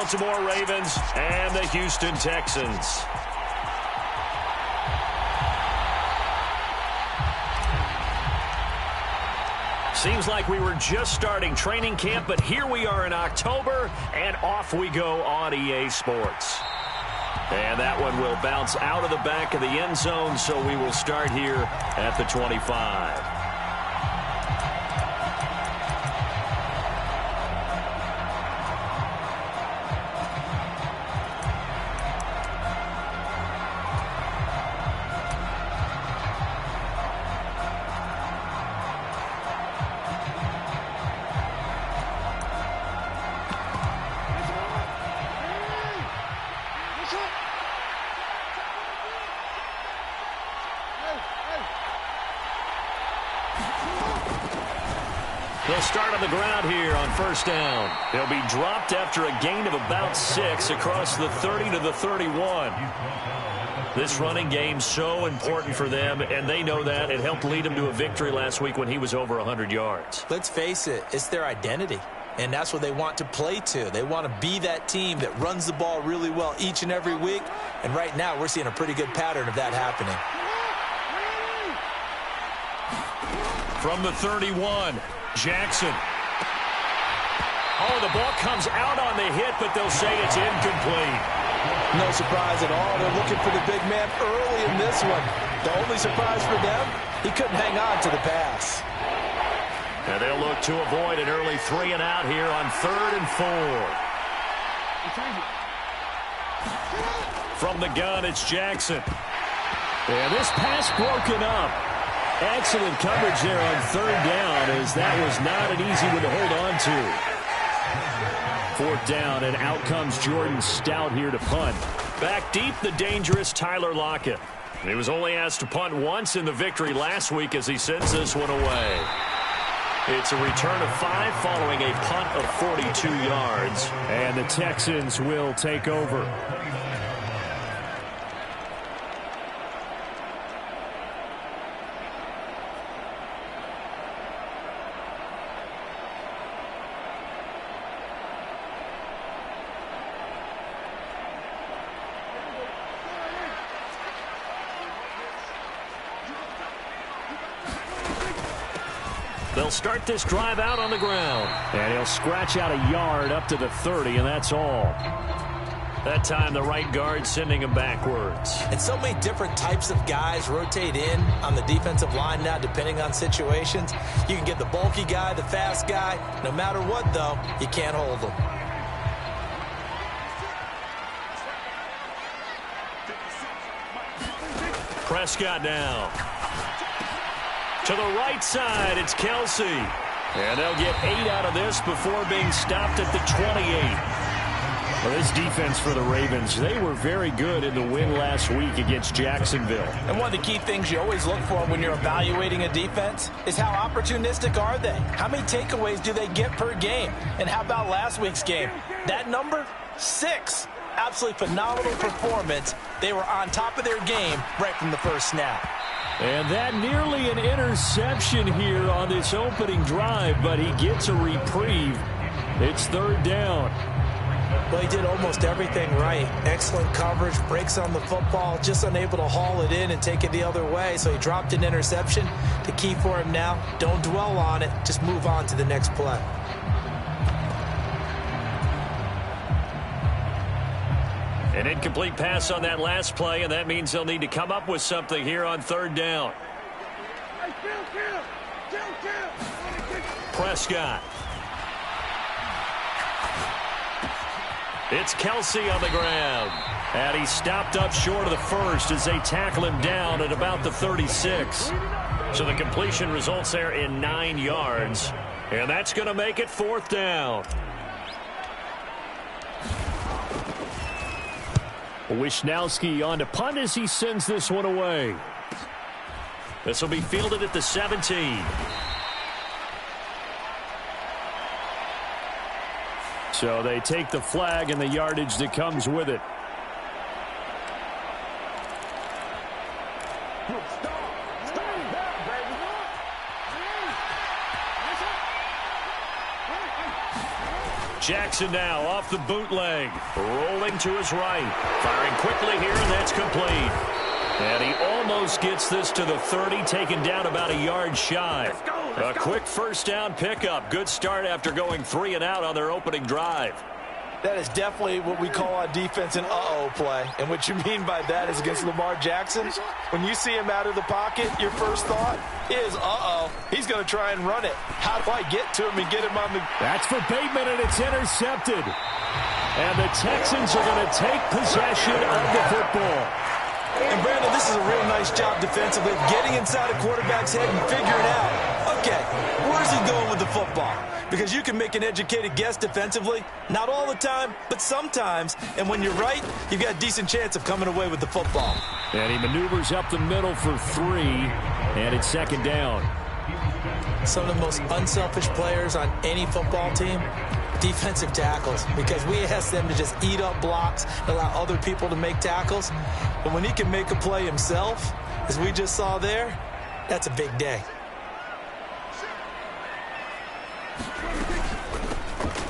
Baltimore Ravens and the Houston Texans. Seems like we were just starting training camp, but here we are in October, and off we go on EA Sports. And that one will bounce out of the back of the end zone, so we will start here at the 25. They'll start on the ground here on first down. They'll be dropped after a gain of about 6 across the 30 to the 31. This running game so important for them, and they know that. It helped lead them to a victory last week when he was over 100 yards. Let's face it, it's their identity, and that's what they want to play to. They want to be that team that runs the ball really well each and every week, and right now we're seeing a pretty good pattern of that happening. From the 31, Jackson. Oh, the ball comes out on the hit, but they'll say it's incomplete. No surprise at all. They're looking for the big man early in this one. The only surprise for them, he couldn't hang on to the pass. And they'll look to avoid an early 3 and out here on 3rd and 4. From the gun, it's Jackson. And this pass broken up. Excellent coverage there on 3rd down, as that was not an easy one to hold on to. 4th down, and out comes Jordan Stout here to punt. Back deep, the dangerous Tyler Lockett. He was only asked to punt once in the victory last week as he sends this one away. It's a return of 5 following a punt of 42 yards. And the Texans will take over. They'll start this drive out on the ground. And he'll scratch out a yard up to the 30, and that's all. That time, the right guard sending him backwards. And so many different types of guys rotate in on the defensive line now, depending on situations. You can get the bulky guy, the fast guy. No matter what, though, you can't hold them. Prescott now. To the right side, it's Kelsey. And they'll get 8 out of this before being stopped at the 28. Well, this defense for the Ravens, they were very good in the win last week against Jacksonville. And one of the key things you always look for when you're evaluating a defense is how opportunistic are they? How many takeaways do they get per game? And how about last week's game? That number? 6. Absolutely phenomenal performance. They were on top of their game right from the first snap. And that nearly an interception here on this opening drive, but he gets a reprieve. It's 3rd down. Well, he did almost everything right. Excellent coverage, breaks on the football, just unable to haul it in and take it the other way. So he dropped an interception. The key for him now, don't dwell on it. Just move on to the next play. An incomplete pass on that last play, and that means they'll need to come up with something here on 3rd down. Prescott. It's Kelsey on the ground. And he's stopped up short of the first as they tackle him down at about the 36. So the completion results there in 9 yards. And that's going to make it 4th down. Wisnowski on to punt as he sends this one away. This will be fielded at the 17. So they take the flag and the yardage that comes with it. Jackson now off the bootleg. Rolling to his right. Firing quickly here, and that's complete. And he almost gets this to the 30, taken down about a yard shy. A quick first down pickup. Good start after going 3 and out on their opening drive. That is definitely what we call on defense an uh-oh play. And what you mean by that is against Lamar Jackson, when you see him out of the pocket, your first thought is, uh-oh, he's going to try and run it. How do I get to him and get him on the... That's for Bateman, and it's intercepted. And the Texans are going to take possession of the football. And, Brandon, this is a real nice job defensively, getting inside a quarterback's head and figuring out, okay, where's he going with the football? Because you can make an educated guess defensively, not all the time, but sometimes. And when you're right, you've got a decent chance of coming away with the football. And he maneuvers up the middle for 3, and it's second down. Some of the most unselfish players on any football team, defensive tackles, because we ask them to just eat up blocks, allow other people to make tackles. But when he can make a play himself, as we just saw there, that's a big day.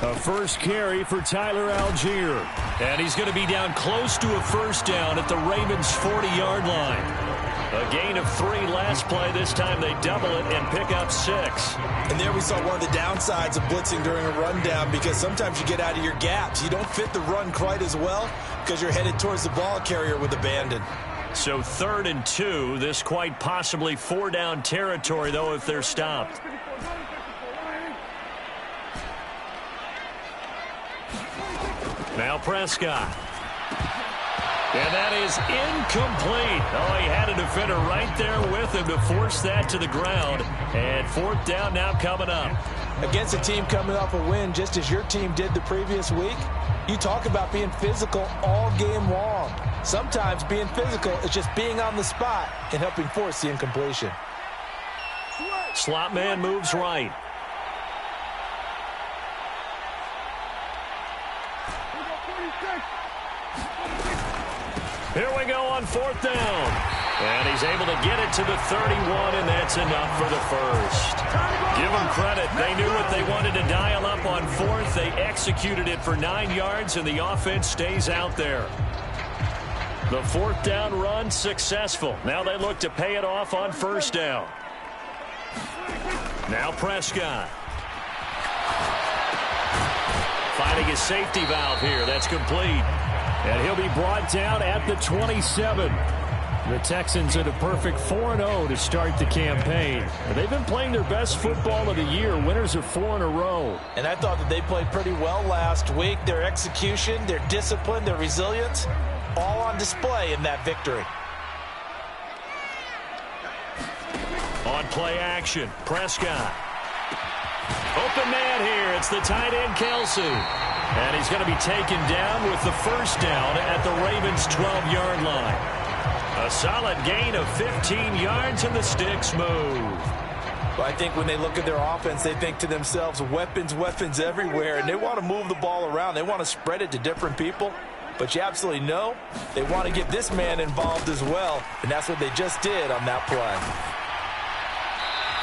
A first carry for Tyler Algier. And he's going to be down close to a first down at the Ravens' 40-yard line. A gain of 3 last play. This time they double it and pick up 6. And there we saw one of the downsides of blitzing during a rundown, because sometimes you get out of your gaps. You don't fit the run quite as well because you're headed towards the ball carrier with abandon. So 3rd and 2. This quite possibly 4-down territory, though, if they're stopped. Now Prescott. And that is incomplete. Oh, he had a defender right there with him to force that to the ground. And 4th down now coming up. Against a team coming off a win, just as your team did the previous week, you talk about being physical all game long. Sometimes being physical is just being on the spot and helping force the incompletion. Slot man moves right. Here we go on 4th down. And he's able to get it to the 31, and that's enough for the first. Give them credit. They knew what they wanted to dial up on 4th. They executed it for 9 yards, and the offense stays out there. The 4th down run successful. Now they look to pay it off on 1st down. Now Prescott. Finding his safety valve here. That's complete. And he'll be brought down at the 27. The Texans at a perfect 4-0 to start the campaign. They've been playing their best football of the year. Winners of 4 in a row. And I thought that they played pretty well last week. Their execution, their discipline, their resilience, all on display in that victory. On play action, Prescott. Open man here. It's the tight end, Kelsey. And he's going to be taken down with the first down at the Ravens' 12-yard line. A solid gain of 15 yards, and the sticks move. Well, I think when they look at their offense, they think to themselves, weapons, weapons everywhere, and they want to move the ball around. They want to spread it to different people. But you absolutely know they want to get this man involved as well, and that's what they just did on that play.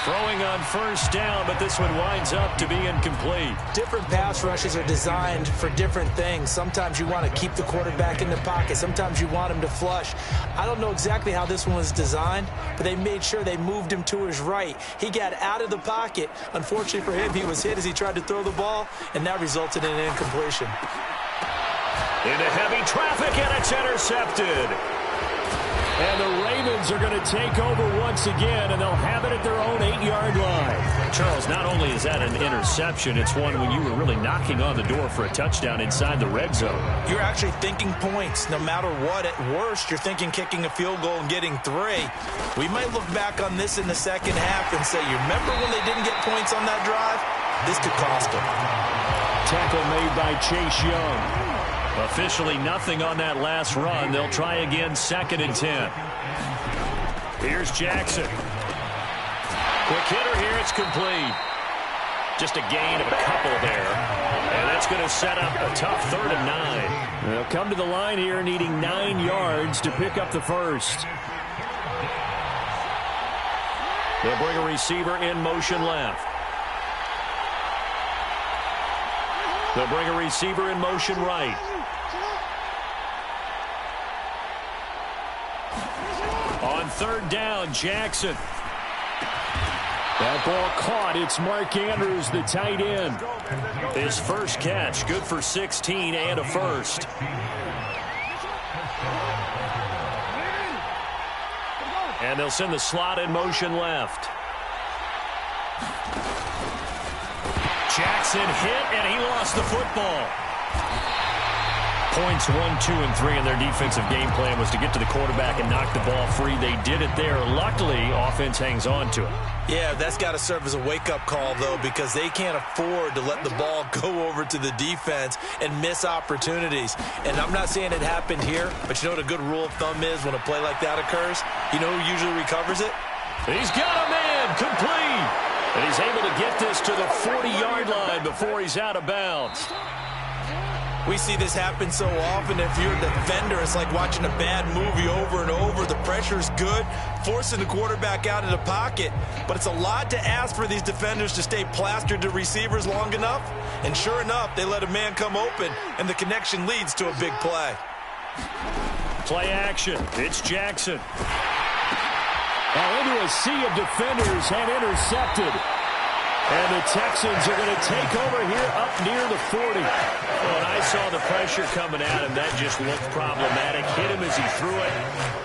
Throwing on first down, but this one winds up to be incomplete. Different pass rushes are designed for different things. Sometimes you want to keep the quarterback in the pocket. Sometimes you want him to flush. I don't know exactly how this one was designed, but they made sure they moved him to his right. He got out of the pocket. Unfortunately for him, he was hit as he tried to throw the ball, and that resulted in an incompletion. Into heavy traffic, and it's intercepted. And the Ravens are going to take over once again, and they'll have it at their own 8-yard line. Charles, not only is that an interception, it's one when you were really knocking on the door for a touchdown inside the red zone. You're actually thinking points no matter what. At worst, you're thinking kicking a field goal and getting 3. We might look back on this in the second half and say, you remember when they didn't get points on that drive? This could cost them. Tackle made by Chase Young. Officially nothing on that last run. They'll try again, 2nd and 10. Here's Jackson. Quick hitter here, it's complete. Just a gain of a couple there. And that's going to set up a tough 3rd and 9. They'll come to the line here needing 9 yards to pick up the first. They'll bring a receiver in motion left. They'll bring a receiver in motion right. On third down, Jackson. That ball caught. It's Mark Andrews, the tight end. His first catch, good for 16 and a first. And they'll send the slot in motion left. Jackson hit, and he lost the football. Points 1, 2, and 3 in their defensive game plan was to get to the quarterback and knock the ball free. They did it there. Luckily, offense hangs on to it. Yeah, that's got to serve as a wake-up call, though, because they can't afford to let the ball go over to the defense and miss opportunities. And I'm not saying it happened here, but you know what a good rule of thumb is when a play like that occurs? You know who usually recovers it? He's got a man complete. And he's able to get this to the 40-yard line before he's out of bounds. We see this happen so often. If you're a defender, it's like watching a bad movie over and over. The pressure's good, forcing the quarterback out of the pocket. But it's a lot to ask for these defenders to stay plastered to receivers long enough. And sure enough, they let a man come open, and the connection leads to a big play. Play action. It's Jackson. Into a sea of defenders and intercepted. And the Texans are going to take over here up near the 40. When I saw the pressure coming at him, that just looked problematic. Hit him as he threw it,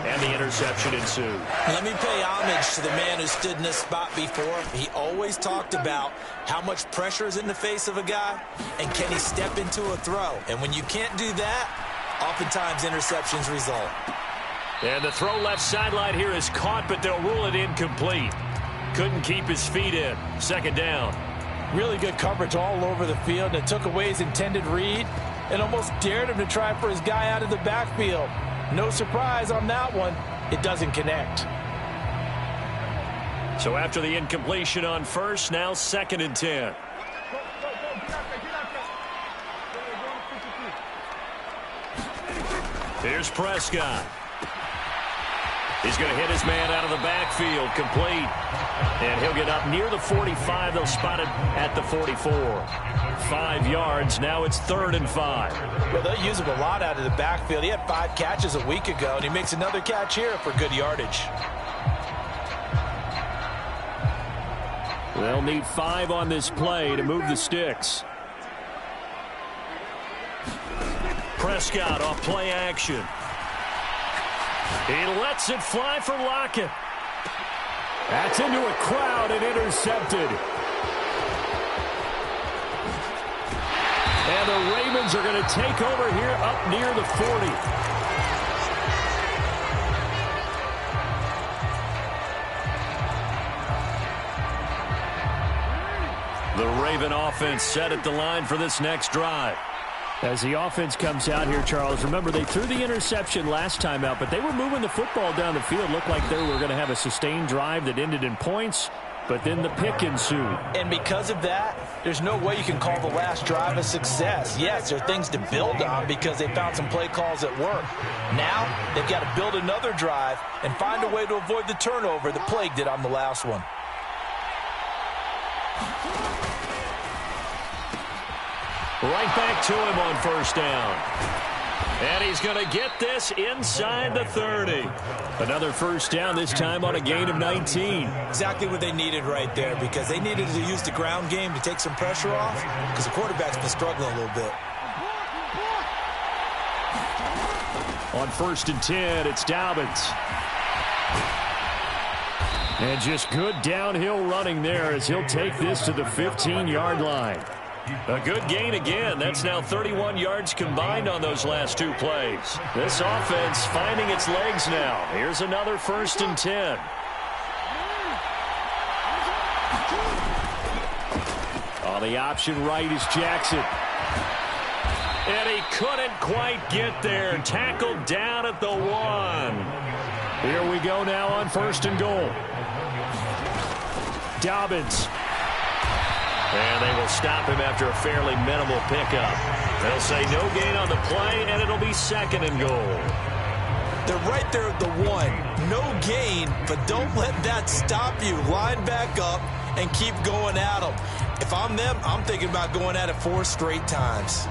and the interception ensued. Let me pay homage to the man who stood in this spot before. He always talked about how much pressure is in the face of a guy, and can he step into a throw. And when you can't do that, oftentimes interceptions result. And the throw left sideline here is caught, but they'll rule it incomplete. Couldn't keep his feet in. Second down. Really good coverage all over the field. It took away his intended read and almost dared him to try for his guy out of the backfield. No surprise on that one. It doesn't connect. So after the incompletion on first, now 2nd and 10. Here's Prescott. He's going to hit his man out of the backfield, complete. And he'll get up near the 45. They'll spot it at the 44. 5 yards. Now it's 3rd and 5. Well, they'll use him a lot out of the backfield. He had 5 catches a week ago, and he makes another catch here for good yardage. They'll need 5 on this play to move the sticks. Prescott off play action. He lets it fly for Lockett. That's into a crowd and intercepted. And the Ravens are going to take over here up near the 40. The Raven offense set at the line for this next drive. As the offense comes out here, Charles, remember they threw the interception last time out, but they were moving the football down the field. Looked like they were going to have a sustained drive that ended in points, but then the pick ensued. And because of that, there's no way you can call the last drive a success. Yes, there are things to build on because they found some play calls that work. Now, they've got to build another drive and find a way to avoid the turnover that plagued it on the last one. Right back to him on first down. And he's going to get this inside the 30. Another first down, this time on a gain of 19. Exactly what they needed right there, because they needed to use the ground game to take some pressure off, because the quarterback's been struggling a little bit. On 1st and 10, it's Dobbins. And just good downhill running there as he'll take this to the 15-yard line. A good gain again. That's now 31 yards combined on those last 2 plays. This offense finding its legs now. Here's another 1st and 10. On the option right is Jackson. And he couldn't quite get there. Tackled down at the 1. Here we go now on 1st and goal. Dobbins. And they will stop him after a fairly minimal pickup. They'll say no gain on the play, and it'll be 2nd and goal. They're right there at the 1. No gain, but don't let that stop you. Line back up and keep going at them. If I'm them, I'm thinking about going at it 4 straight times.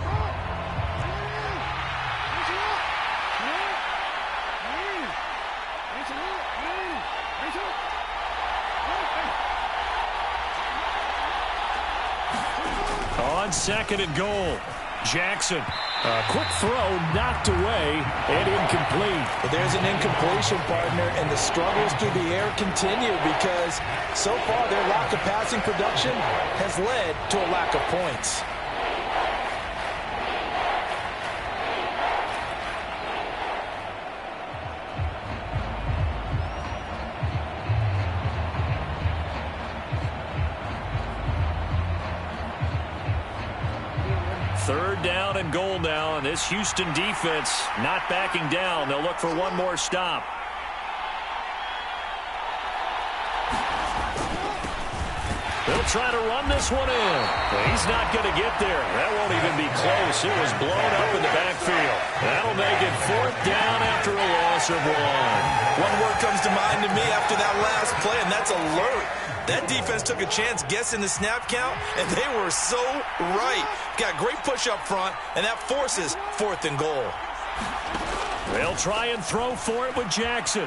On 2nd and goal, Jackson. A quick throw knocked away and incomplete. Well, there's an incompletion, partner, and the struggles through the air continue because so far their lack of passing production has led to a lack of points. Third down and goal now, and this Houston defense not backing down. They'll look for one more stop. They'll try to run this one in. But he's not going to get there. That won't even be close. It was blown up in the backfield. That'll make it 4th down after a loss of 1. One word comes to mind to me after that last play, and that's alert. That defense took a chance guessing the snap count, and they were so right. Got great push up front, and that forces 4th and goal. They'll try and throw for it with Jackson.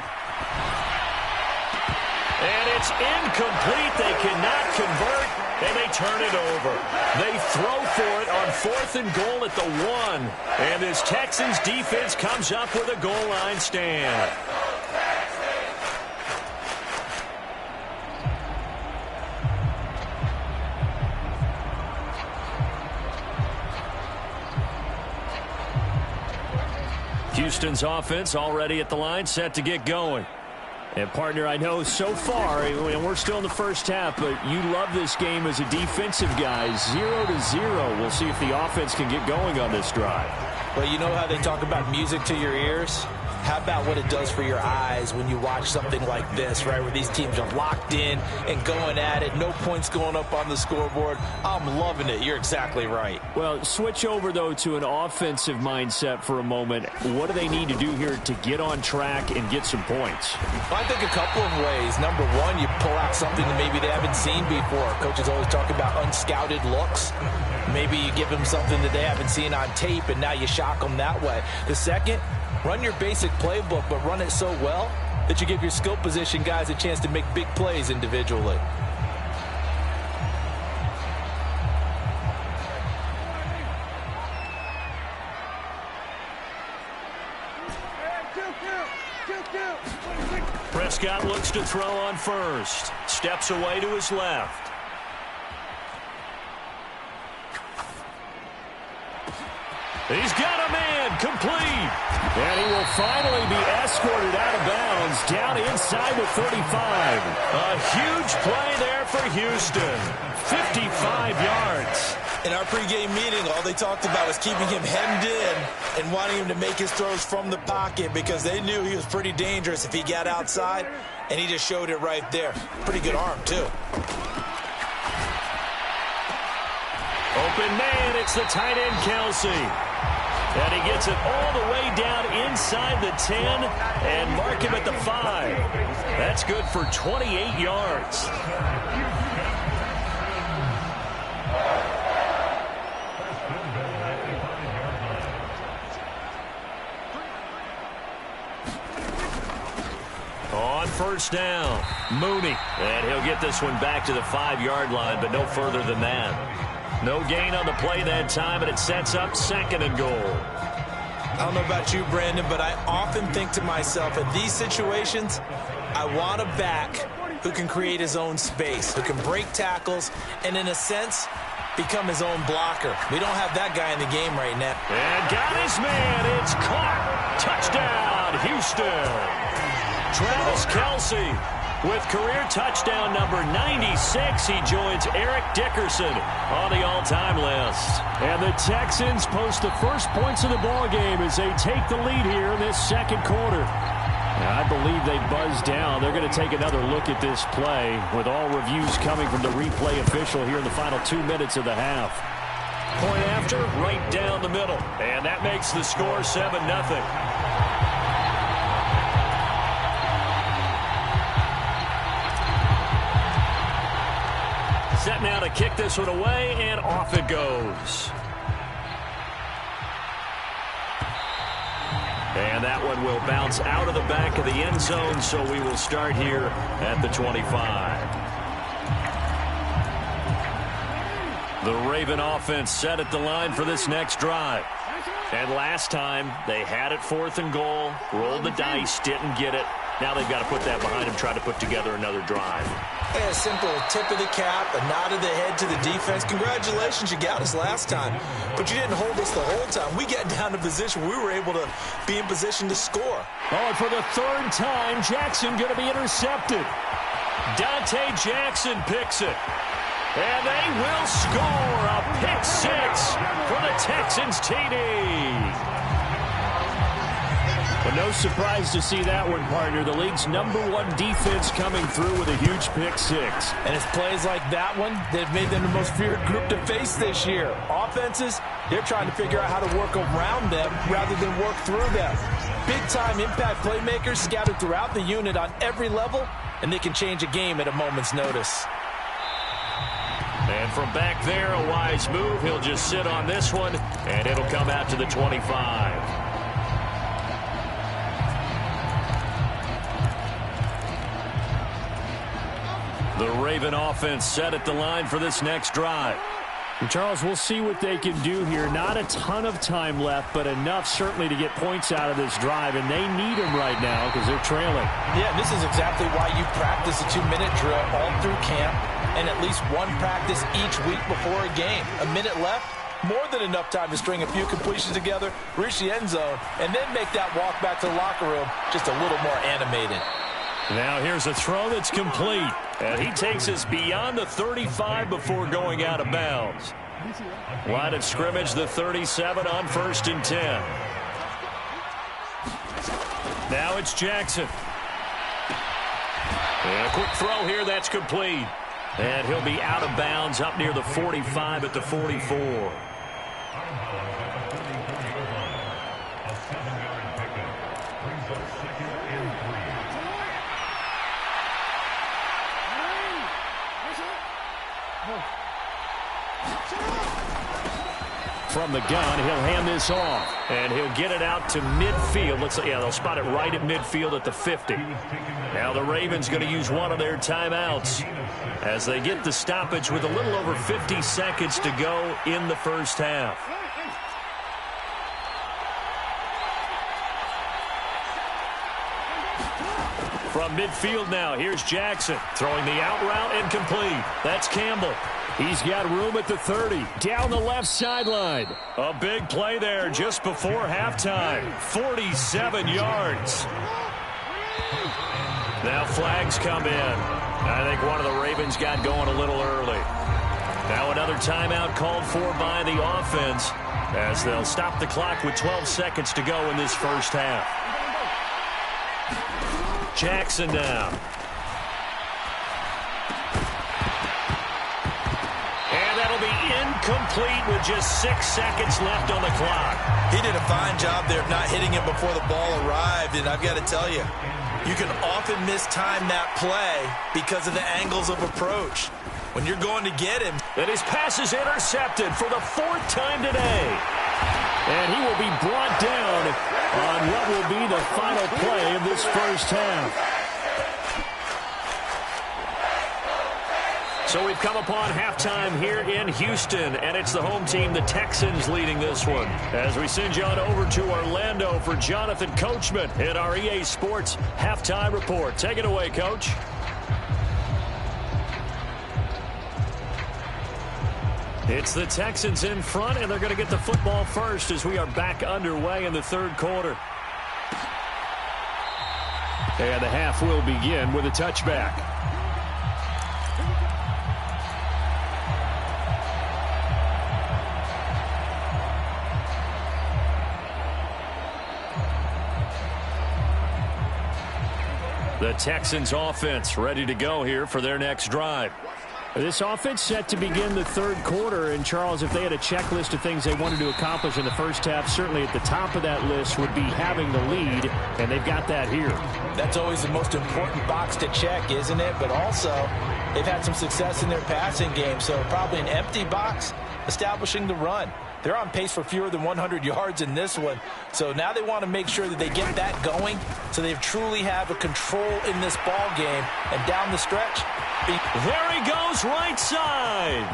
And it's incomplete. They cannot convert, and they turn it over. They throw for it on 4th and goal at the 1. And this Texans defense comes up with a goal line stand. Houston's offense already at the line, set to get going. And, partner, I know so far, and we're still in the first half, but you love this game as a defensive guy. 0-0. We'll see if the offense can get going on this drive. Well, you know how they talk about music to your ears? How about what it does for your eyes when you watch something like this, right, where these teams are locked in and going at it, no points going up on the scoreboard? I'm loving it. You're exactly right. Well, switch over, though, to an offensive mindset for a moment. What do they need to do here to get on track and get some points? Well, I think a couple of ways. Number one, you pull out something that maybe they haven't seen before. Coaches always talk about unscouted looks. Maybe you give them something that they haven't seen on tape, and now you shock them that way. The second, run your basic playbook, but run it so well that you give your skill position guys a chance to make big plays individually. Prescott looks to throw on first. Steps away to his left. He's got a man, complete. And he will finally be escorted out of bounds down inside the 35. A huge play there for Houston. 55 yards. In our pregame meeting, all they talked about was keeping him hemmed in and wanting him to make his throws from the pocket because they knew he was pretty dangerous if he got outside, and he just showed it right there. Pretty good arm, too. Open man, it's the tight end, Kelsey. And he gets it all the way down inside the 10 and mark him at the 5. That's good for 28 yards. On first down, Mooney. And he'll get this one back to the 5-yard line, but no further than that. No gain on the play that time, and it sets up 2nd and goal. I don't know about you, Brandon, but I often think to myself, in these situations, I want a back who can create his own space, who can break tackles, and in a sense, become his own blocker. We don't have that guy in the game right now. And got his man. It's caught. Touchdown, Houston. Travis Kelce with career touchdown number 96. He joins Eric Dickerson on the all-time list. And the Texans post the first points of the ball game as they take the lead here in this second quarter. And I believe they buzzed down. They're going to take another look at this play with all reviews coming from the replay official here in the final 2 minutes of the half. Point after, right down the middle. And that makes the score 7-0. set now to kick this one away, and off it goes. And that one will bounce out of the back of the end zone, so we will start here at the 25. The Raven offense set at the line for this next drive. And last time, they had it 4th and goal, rolled the dice, didn't get it. Now they've got to put that behind them, try to put together another drive. A simple tip of the cap, a nod of the head to the defense. Congratulations, you got us last time. But you didn't hold us the whole time. We got down to position. We were able to be in position to score. Oh, and for the 3rd time, Jackson going to be intercepted. Dante Jackson picks it. And they will score a pick 6 for the Texans TD. But no surprise to see that one, partner. The league's #1 defense coming through with a huge pick 6. And it's plays like that one that have made them the most feared group to face this year. Offenses, they're trying to figure out how to work around them rather than work through them. Big-time impact playmakers scattered throughout the unit on every level, and they can change a game at a moment's notice. And from back there, a wise move. He'll just sit on this one, and it'll come out to the 25. The Raven offense set at the line for this next drive. And Charles, we'll see what they can do here. Not a ton of time left, but enough certainly to get points out of this drive, and they need them right now because they're trailing. Yeah, this is exactly why you practice a 2-minute drill all through camp and at least one practice each week before a game. A minute left, more than enough time to string a few completions together, reach the end zone, and then make that walk back to the locker room just a little more animated. Now here's a throw that's complete. And he takes us beyond the 35 before going out of bounds. Line of scrimmage, the 37 on 1st and 10. Now it's Jackson. And a quick throw here, that's complete. And he'll be out of bounds up near the 45 at the 44. From the gun, he'll hand this off, and he'll get it out to midfield. Looks like, yeah, they'll spot it right at midfield at the 50. Now the Ravens going to use one of their timeouts as they get the stoppage with a little over 50 seconds to go in the first half. From midfield now, here's Jackson throwing the out route and complete. That's Campbell. He's got room at the 30, down the left sideline. A big play there just before halftime. 47 yards. Now flags come in. I think one of the Ravens got going a little early. Now another timeout called for by the offense as they'll stop the clock with 12 seconds to go in this first half. Jackson now. Complete with just 6 seconds left on the clock. He did a fine job there of not hitting him before the ball arrived, and I've got to tell you, you can often mistime that play because of the angles of approach. When you're going to get him. And his pass is intercepted for the 4th time today. And he will be brought down on what will be the final play of this first half. So we've come upon halftime here in Houston, and it's the home team, the Texans, leading this one. As we send you on over to Orlando for Jonathan Coachman in our EA Sports Halftime Report. Take it away, Coach. It's the Texans in front, and they're going to get the football first as we are back underway in the 3rd quarter. And the half will begin with a touchback. The Texans offense ready to go here for their next drive. This offense set to begin the 3rd quarter, and Charles, if they had a checklist of things they wanted to accomplish in the first half, certainly at the top of that list would be having the lead, and they've got that here. That's always the most important box to check, isn't it? But also, They've had some success in their passing game, so probably an empty box establishing the run. They're on pace for fewer than 100 yards in this one. So now they want to make sure that they get that going so they truly have a control in this ball game. And down the stretch. There he goes, right side.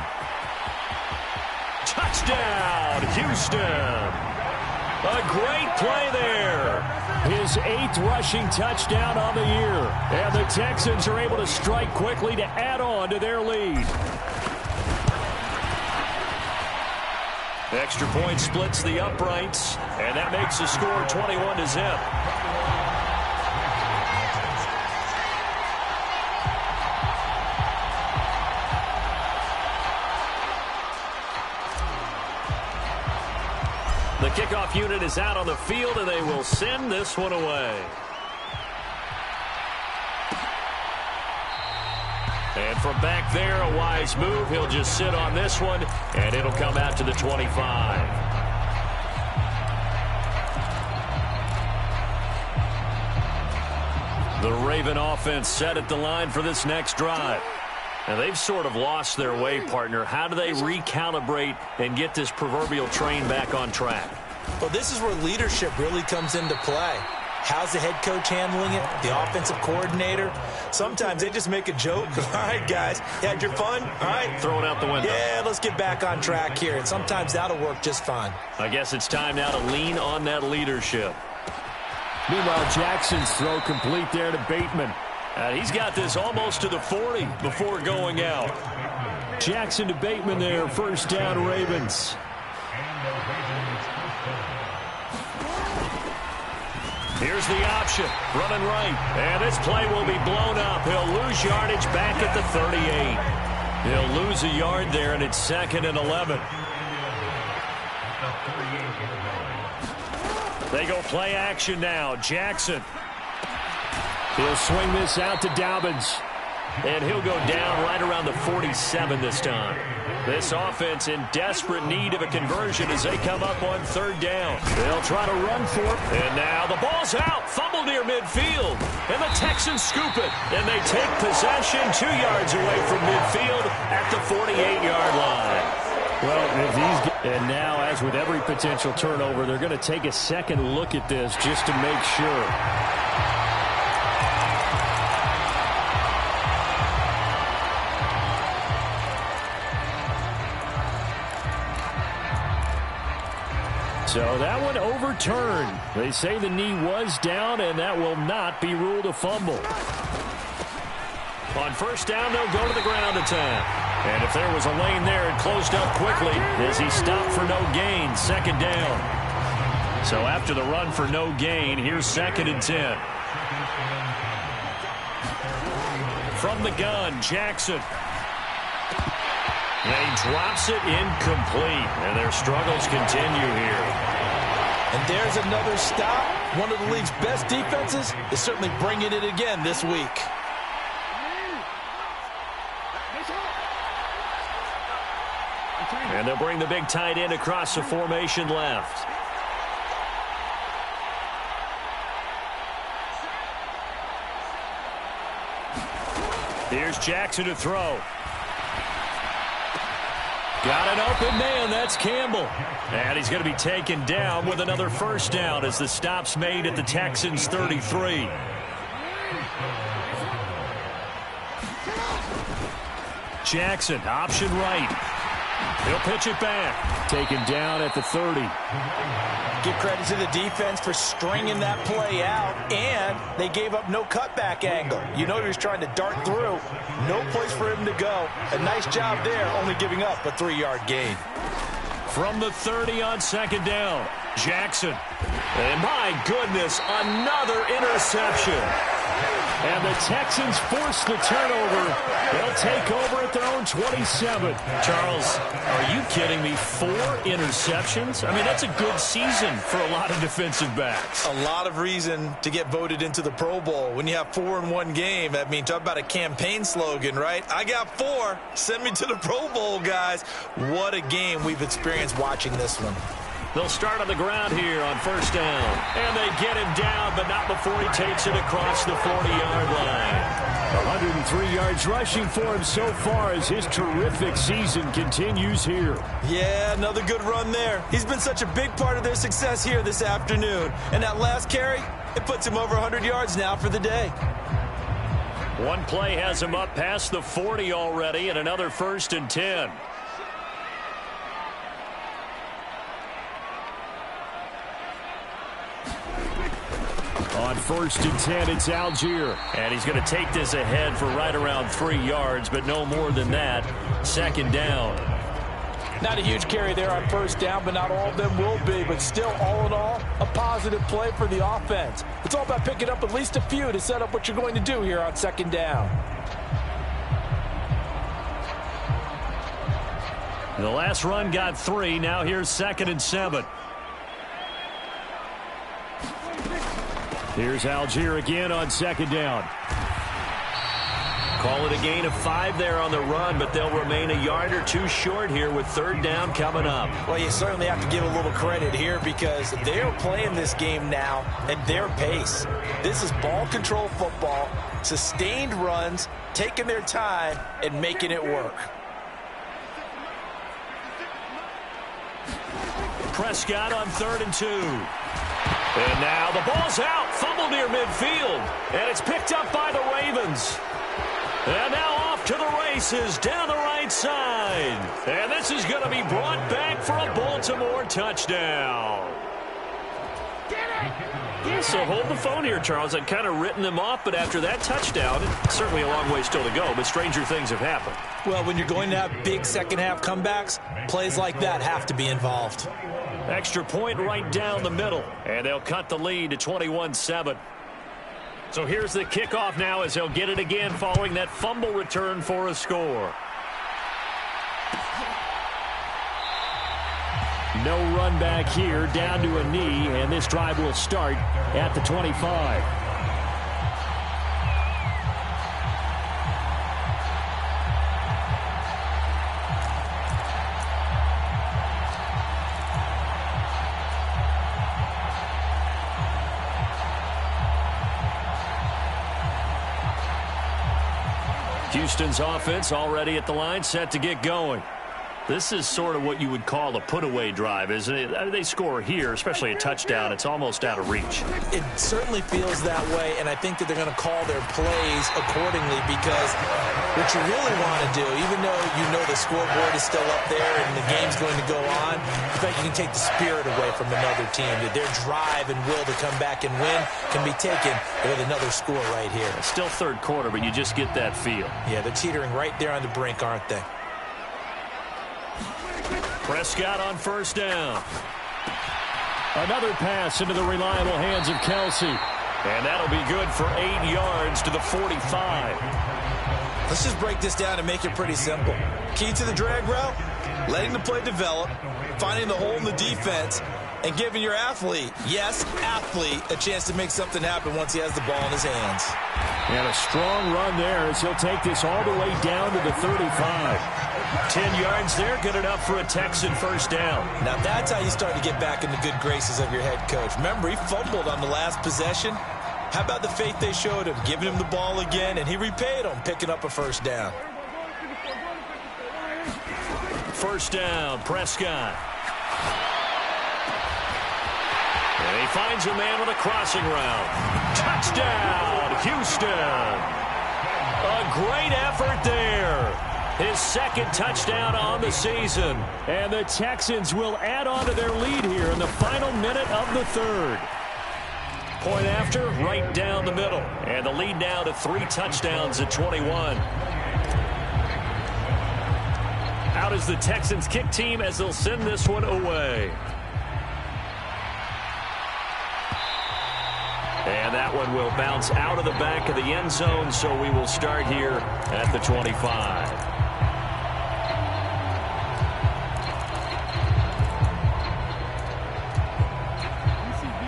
Touchdown, Houston. A great play there. His 8th rushing touchdown on the year. And the Texans are able to strike quickly to add on to their lead. Extra point splits the uprights, and that makes the score 21-0. The kickoff unit is out on the field, and they will send this one away. And from back there, a wise move. He'll just sit on this one, and it'll come out to the 25. The Raven offense set at the line for this next drive. And they've sort of lost their way, partner. How do they recalibrate and get this proverbial train back on track? Well, this is where leadership really comes into play. How's the head coach handling it? The offensive coordinator? Sometimes they just make a joke. All right, guys, you had your fun? All right. Throw it out the window. Yeah, let's get back on track here. And sometimes that'll work just fine. I guess it's time now to lean on that leadership. Meanwhile, Jackson's throw complete there to Bateman. And he's got this almost to the 40 before going out. Jackson to Bateman there, first down Ravens. Here's the option, running right. And this play will be blown up. He'll lose yardage back at the 38. He'll lose a yard there, and it's 2nd and 11. They go play action now. Jackson. He'll swing this out to Dobbins. And he'll go down right around the 47 this time. This offense in desperate need of a conversion as they come up on 3rd down. They'll try to run for it. And now the ball's out. Fumble near midfield. And the Texans scoop it. And they take possession 2 yards away from midfield at the 48-yard line. Well, and now, as with every potential turnover, they're going to take a second look at this just to make sure. So that one overturned. They say the knee was down, and that will not be ruled a fumble. On 1st down, they'll go to the ground attack. And if there was a lane there, it closed up quickly as he stopped for no gain, 2nd down. So after the run for no gain, here's 2nd and 10. From the gun, Jackson. And he drops it incomplete, and their struggles continue here. And there's another stop. One of the league's best defenses is certainly bringing it again this week. And they'll bring the big tight end across the formation left. Here's Jackson to throw. Got an open man. That's Campbell. And he's going to be taken down with another 1st down as the stop's made at the Texans' 33. Jackson, option right. He'll pitch it back. Taken down at the 30. Give credit to the defense for stringing that play out, and they gave up no cutback angle. You know he was trying to dart through. No place for him to go. A nice job there, only giving up a 3-yard gain. From the 30 on 2nd down, Jackson. And my goodness, another interception. And the Texans force the turnover. They'll take over at their own 27. Charles, are you kidding me? 4 interceptions? I mean, that's a good season for a lot of defensive backs. A lot of reason to get voted into the Pro Bowl. When you have 4 in one game, I mean, talk about a campaign slogan, right? I got 4. Send me to the Pro Bowl, guys. What a game we've experienced watching this one. They'll start on the ground here on 1st down. And they get him down, but not before he takes it across the 40-yard line. 103 yards rushing for him so far as his terrific season continues here. Yeah, another good run there. He's been such a big part of their success here this afternoon. And that last carry, it puts him over 100 yards now for the day. One play has him up past the 40 already, and another 1st and 10. On 1st and 10, it's Algier. And he's going to take this ahead for right around 3 yards, but no more than that. 2nd down. Not a huge carry there on 1st down, but not all of them will be. But still, all in all, a positive play for the offense. It's all about picking up at least a few to set up what you're going to do here on 2nd down. The last run got 3. Now here's 2nd and 7. Here's Algier again on 2nd down. Call it a gain of 5 there on the run, but they'll remain a yard or 2 short here with 3rd down coming up. Well, you certainly have to give a little credit here because they're playing this game now at their pace. This is ball control football, sustained runs, taking their time, and making it work. Prescott on 3rd and 2. And now the ball's out, fumble near midfield, and it's picked up by the Ravens. And now off to the races down the right side. And this is going to be brought back for a Baltimore touchdown. So hold the phone here, Charles. I'd kind of written them off, but after that touchdown, it's certainly a long way still to go, but stranger things have happened. Well, when you're going to have big second-half comebacks, plays like that have to be involved. Extra point right down the middle, and they'll cut the lead to 21-7. So here's the kickoff now as they'll get it again following that fumble return for a score. No run back here, down to a knee, and this drive will start at the 25. Houston's offense already at the line, set to get going. This is sort of what you would call a put-away drive, isn't it? They score here, especially a touchdown. It's almost out of reach. It certainly feels that way, and I think that they're going to call their plays accordingly because what you really want to do, even though you know the scoreboard is still up there and the game's going to go on, in fact, you can take the spirit away from another team. That their drive and will to come back and win can be taken with another score right here. It's still 3rd quarter, but you just get that feel. Yeah, they're teetering right there on the brink, aren't they? Prescott on 1st down. Another pass into the reliable hands of Kelsey. And that'll be good for 8 yards to the 45. Let's just break this down and make it pretty simple. Key to the drag route, letting the play develop, finding the hole in the defense, and giving your athlete, yes, athlete, a chance to make something happen once he has the ball in his hands. And a strong run there as he'll take this all the way down to the 35. 10 yards there, good enough for a Texan 1st down. Now that's how you start to get back in the good graces of your head coach. Remember, he fumbled on the last possession. How about the faith they showed him, giving him the ball again, and he repaid him, picking up a 1st down. 1st down, Prescott. And he finds a man with a crossing route. Touchdown, Houston. A great effort there. His 2nd touchdown on the season. And the Texans will add on to their lead here in the final minute of the 3rd. Point after, right down the middle. And the lead now to 3 touchdowns at 21. Out is the Texans kick team as they'll send this one away. And that one will bounce out of the back of the end zone, so we will start here at the 25.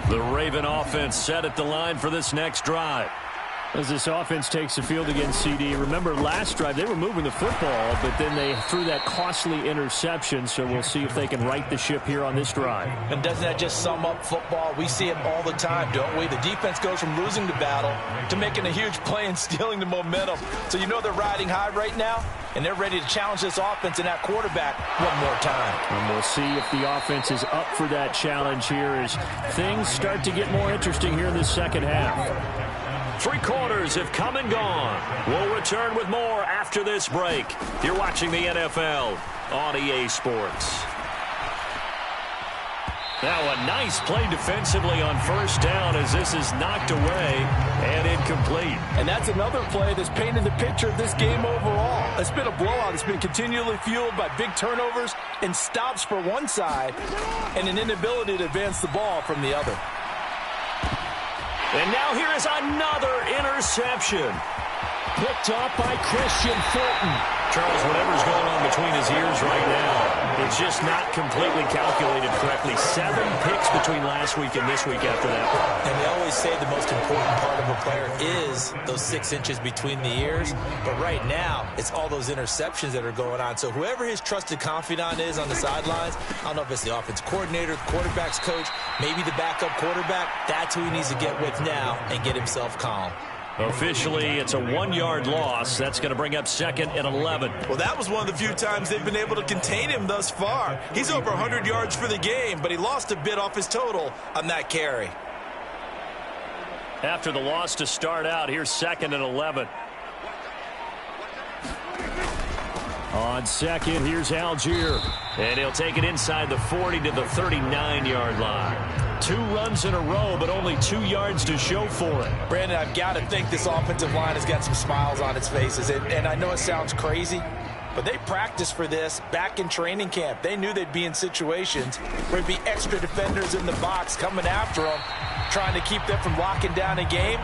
The Raven offense set at the line for this next drive. As this offense takes the field against CD, remember last drive they were moving the football, but then they threw that costly interception, so we'll see if they can right the ship here on this drive. And doesn't that just sum up football? We see it all the time, don't we? The defense goes from losing the battle to making a huge play and stealing the momentum. So you know they're riding high right now, and they're ready to challenge this offense and that quarterback one more time. And we'll see if the offense is up for that challenge here as things start to get more interesting here in this second half. 3 quarters have come and gone. We'll return with more after this break. You're watching the NFL on EA Sports. Now a nice play defensively on first down as this is knocked away and incomplete. And that's another play that's painted the picture of this game overall. It's been a blowout. It's been continually fueled by big turnovers and stops for one side and an inability to advance the ball from the other. And now here is another interception. Picked off by Christian Fulton. Charles, whatever's going on between his ears right now, it's just not completely calculated correctly. 7 picks between last week and this week after that. And they always say the most important part of a player is those 6 inches between the ears. But right now, it's all those interceptions that are going on. So whoever his trusted confidant is on the sidelines, I don't know if it's the offense coordinator, the quarterback's coach, maybe the backup quarterback, that's who he needs to get with now and get himself calm. Officially, it's a 1-yard loss. That's going to bring up 2nd and 11. Well, that was one of the few times they've been able to contain him thus far. He's over 100 yards for the game, but he lost a bit off his total on that carry. After the loss to start out, here's 2nd and 11. On second, here's Algier. And he'll take it inside the 40 to the 39-yard line. 2 runs in a row, but only 2 yards to show for it. Brandon, I've got to think this offensive line has got some smiles on its faces. And I know it sounds crazy, but they practiced for this back in training camp. They knew they'd be in situations where there'd be extra defenders in the box coming after them, trying to keep them from locking down a game.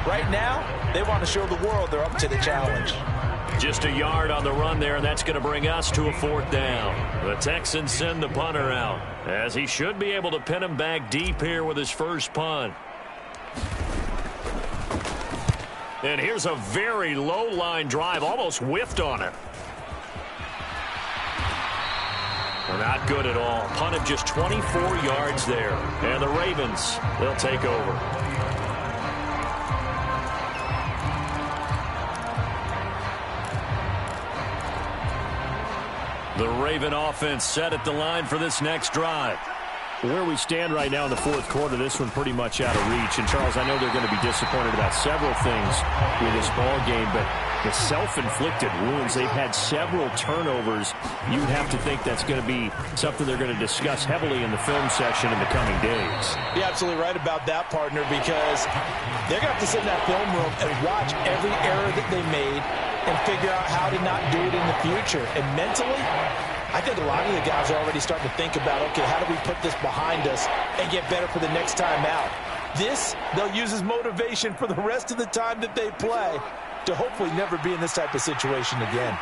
Right now, they want to show the world they're up to the challenge. Just a yard on the run there, and that's going to bring us to a 4th down. The Texans send the punter out, as he should be able to pin him back deep here with his first punt. And here's a very low-line drive, almost whiffed on it. Not good at all. Punt of just 24 yards there. And the Ravens, they'll take over. The Raven offense set at the line for this next drive. Where we stand right now in the 4th quarter, this one pretty much out of reach. And, Charles, I know they're going to be disappointed about several things with this ball game, but the self-inflicted wounds, they've had several turnovers. You'd have to think that's going to be something they're going to discuss heavily in the film section in the coming days. You're absolutely right about that, partner, because they're going to have to sit in that film room and watch every error that they made and figure out how to not do it in the future. And mentally, I think a lot of the guys are already starting to think about, okay, how do we put this behind us and get better for the next time out? This, they'll use as motivation for the rest of the time that they play to hopefully never be in this type of situation again.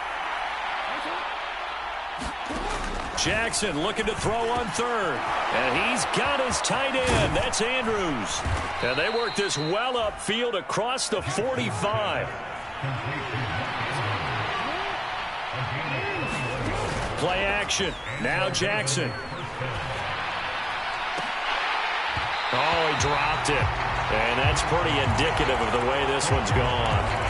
Jackson looking to throw on 3rd. And he's got his tight end. That's Andrews. And they work this well upfield across the 45. Play action. Now Jackson. Oh, he dropped it. And that's pretty indicative of the way this one's gone.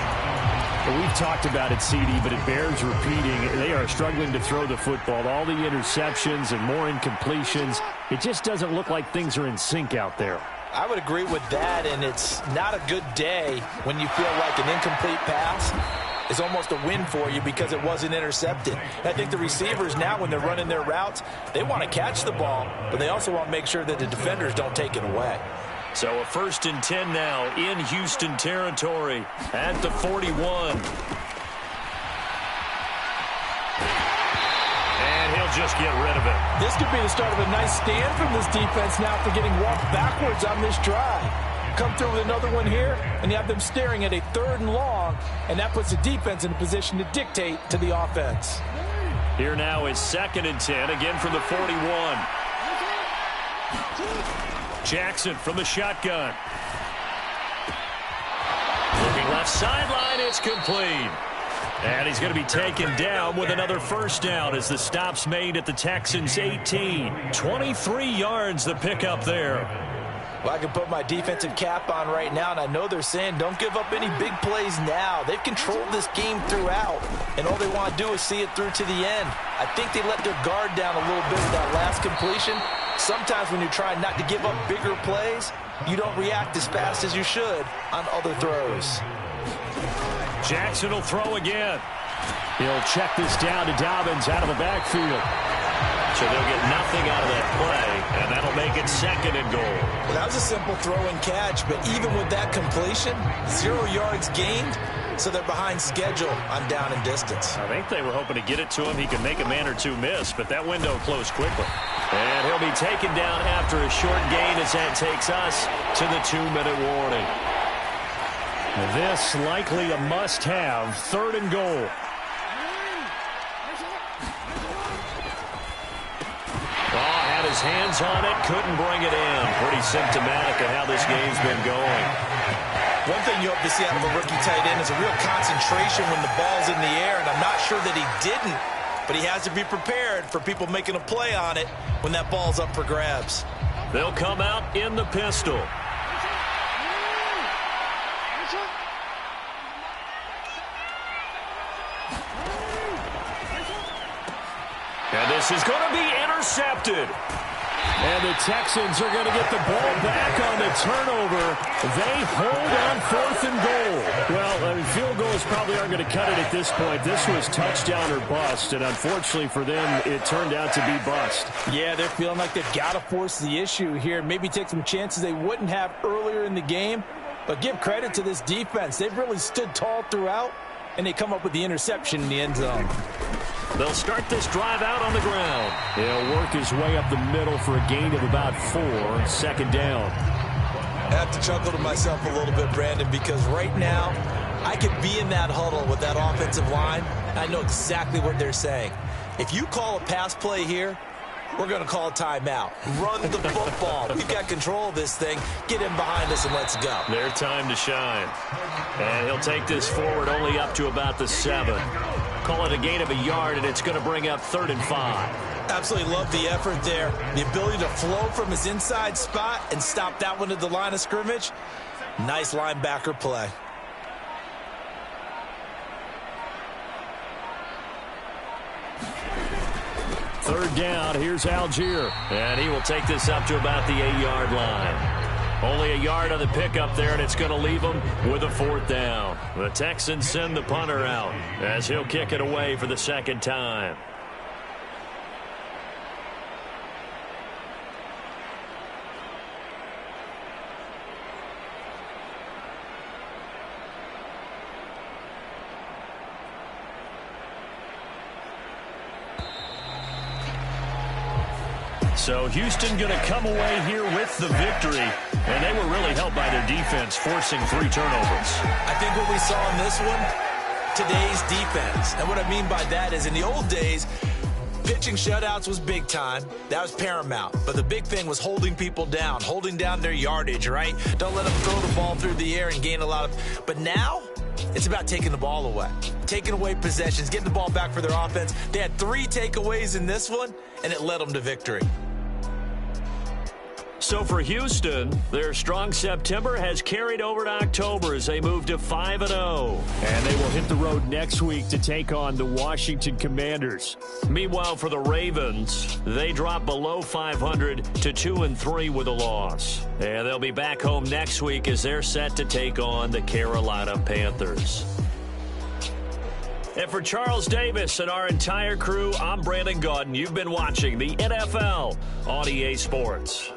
We've talked about it, CD, but it bears repeating. They are struggling to throw the football. All the interceptions and more incompletions. It just doesn't look like things are in sync out there. I would agree with that, and it's not a good day when you feel like an incomplete pass is almost a win for you because it wasn't intercepted. And I think the receivers now, when they're running their routes, they want to catch the ball, but they also want to make sure that the defenders don't take it away. So a 1st and 10 now in Houston territory at the 41. And he'll just get rid of it. This could be the start of a nice stand from this defense now for getting walked backwards on this drive. Come through with another one here, and you have them staring at a 3rd and long, and that puts the defense in a position to dictate to the offense. Here now is 2nd and 10, again from the 41. Jackson from the shotgun. Looking Left sideline, it's complete. And he's going to be taken down with another first down as the stop's made at the Texans' 18. 23 yards the pickup there. Well, I can put my defensive cap on right now, and I know they're saying don't give up any big plays now. They've controlled this game throughout, and all they want to do is see it through to the end. I think they let their guard down a little bit with that last completion. Sometimes when you're trying not to give up bigger plays, you don't react as fast as you should on other throws. Jackson will throw again. He'll check this down to Dobbins out of the backfield. So they'll get nothing out of that play, and that'll make it 2nd and goal. Well, that was a simple throw and catch, but even with that completion, 0 yards gained, so they're behind schedule on down and distance. I think they were hoping to get it to him. He could make a man or two miss, but that window closed quickly. And he'll be taken down after a short gain as that takes us to the 2-minute warning. This likely a must-have, 3rd and goal. Had his hands on it, couldn't bring it in. Pretty symptomatic of how this game's been going. One thing you hope to see out of a rookie tight end is a real concentration when the ball's in the air, and I'm not sure that he didn't, but he has to be prepared for people making a play on it when that ball's up for grabs. They'll come out in the pistol. And this is going to be intercepted. And the Texans are going to get the ball back on the turnover. They hold on 4th and goal. Well, I mean, field goals probably aren't going to cut it at this point. This was touchdown or bust, and unfortunately for them, it turned out to be bust. Yeah, they're feeling like they've got to force the issue here. Maybe take some chances they wouldn't have earlier in the game. But give credit to this defense. They've really stood tall throughout, and they come up with the interception in the end zone. They'll start this drive out on the ground. He'll work his way up the middle for a gain of about 4, 2nd down. I have to chuckle to myself a little bit, Brandon, because right now I could be in that huddle with that offensive line. I know exactly what they're saying. If you call a pass play here, we're going to call a timeout. Run the football. We've got control of this thing. Get in behind us and let's go. Their time to shine. And he'll take this forward only up to about the 7. Call it a gain of a yard, and it's going to bring up 3rd and 5. Absolutely love the effort there. The ability to flow from his inside spot and stop that one at the line of scrimmage. Nice linebacker play. Third down, here's Algier. And he will take this up to about the 8-yard line. Only a yard on the pickup there, and it's going to leave him with a 4th down. The Texans send the punter out as he'll kick it away for the 2nd time. So Houston going to come away here with the victory, and they were really helped by their defense, forcing 3 turnovers. I think what we saw in this one, today's defense. And what I mean by that is in the old days, pitching shutouts was big time. That was paramount. But the big thing was holding people down, holding down their yardage, right? Don't let them throw the ball through the air and gain a lot of... But now, it's about taking the ball away. Taking away possessions, getting the ball back for their offense. They had 3 takeaways in this one, and it led them to victory. So for Houston, their strong September has carried over to October as they move to 5-0. And they will hit the road next week to take on the Washington Commanders. Meanwhile, for the Ravens, they drop below 500 to 2-3 with a loss. And they'll be back home next week as they're set to take on the Carolina Panthers. And for Charles Davis and our entire crew, I'm Brandon Gaudin. You've been watching the NFL on EA Sports.